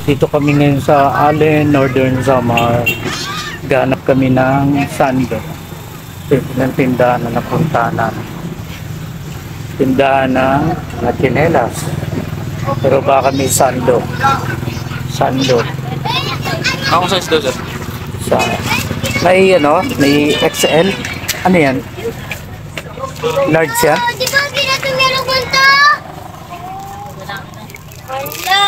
Dito kami ngayon sa Allen, Northern Samar. Ganap kami ng sando. Ito ng tindahan na napunta namin. Tindahan ng mga tsinelas. Pero baka may sando. Sando. Akong size daw, sir? Sa, may XL. Ano yan? Large yan? Di ba pinatumirong punta? Wala!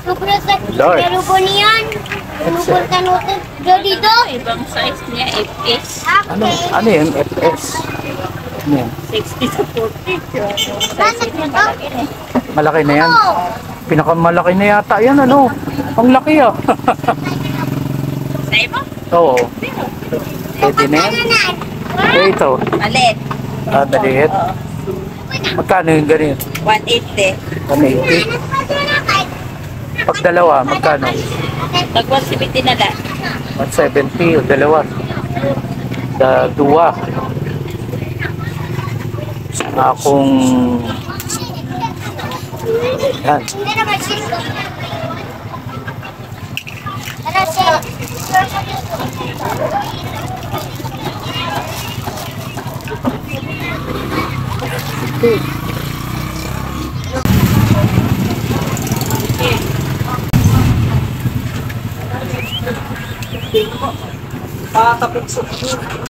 Sobrang sakit. Lord. Meron po niyan. Pumupunta natin. Dito. Ibang size niya, FS. Ano yan? FS. Ano yan? 60 to 40. Bakit na to? Malaki na yan? Oo. Pinakamalaki na yata yan, ano? Ang laki ah. Sa iba? Oo. Pwede na yan. Kaya ito. Malit. Maliit. Magkano yung ganyan? 180. 180. Pag dalawa, magkano? Pag 170 na lang. 170 o dalawa. Dua. Saka kung yan. Hindi naman siya. Tara siya.